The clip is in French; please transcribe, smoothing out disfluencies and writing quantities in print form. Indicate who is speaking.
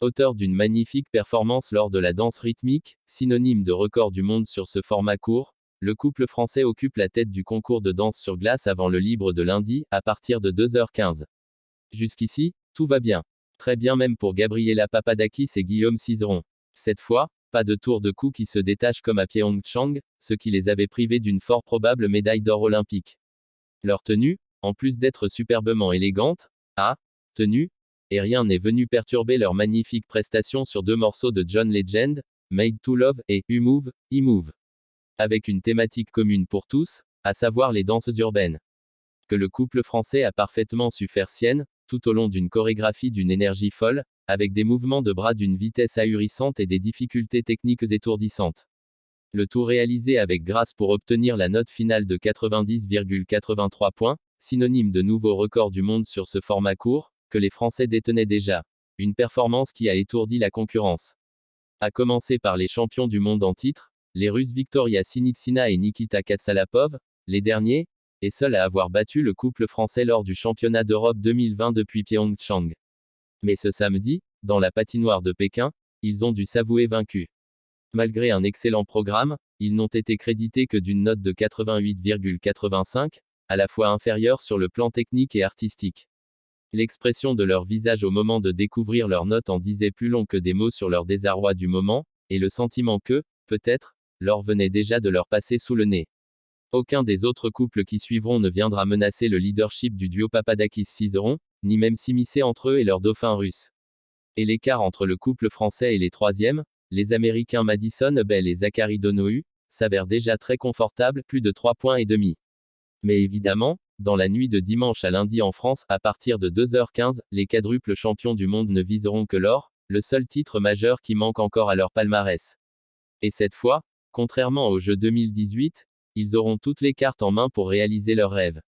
Speaker 1: Auteur d'une magnifique performance lors de la danse rythmique, synonyme de record du monde sur ce format court, le couple français occupe la tête du concours de danse sur glace avant le libre de lundi, à partir de 2h15. Jusqu'ici, tout va bien. Très bien même pour Gabriela Papadakis et Guillaume Cizeron. Cette fois, pas de tour de cou qui se détache comme à Pyeongchang, ce qui les avait privés d'une fort probable médaille d'or olympique. Leur tenue, en plus d'être superbement élégante, tenue, et rien n'est venu perturber leur magnifique prestation sur 2 morceaux de John Legend, Made to Love et U-Move, E-Move. Avec une thématique commune pour tous, à savoir les danses urbaines. Que le couple français a parfaitement su faire sienne, tout au long d'une chorégraphie d'une énergie folle, avec des mouvements de bras d'une vitesse ahurissante et des difficultés techniques étourdissantes. Le tout réalisé avec grâce pour obtenir la note finale de 90,83 points, synonyme de nouveau record du monde sur ce format court, que les Français détenaient déjà. Une performance qui a étourdi la concurrence. À commencer par les champions du monde en titre, les Russes Victoria Sinitsina et Nikita Katsalapov, les derniers, et seuls à avoir battu le couple français lors du championnat d'Europe 2020 depuis Pyeongchang. Mais ce samedi, dans la patinoire de Pékin, ils ont dû s'avouer vaincus. Malgré un excellent programme, ils n'ont été crédités que d'une note de 88,85, à la fois inférieure sur le plan technique et artistique. L'expression de leur visage au moment de découvrir leur note en disait plus long que des mots sur leur désarroi du moment, et le sentiment que, peut-être, leur venait déjà de leur passer sous le nez. Aucun des autres couples qui suivront ne viendra menacer le leadership du duo Papadakis-Cizeron, ni même s'immiscer entre eux et leurs dauphins russes. Et l'écart entre le couple français et les troisièmes, les Américains Madison Bell et Zachary Donohue, s'avère déjà très confortable, plus de 3,5 points. Mais évidemment, dans la nuit de dimanche à lundi en France, à partir de 2h15, les quadruples champions du monde ne viseront que l'or, le seul titre majeur qui manque encore à leur palmarès. Et cette fois, contrairement aux Jeux 2018, ils auront toutes les cartes en main pour réaliser leurs rêves.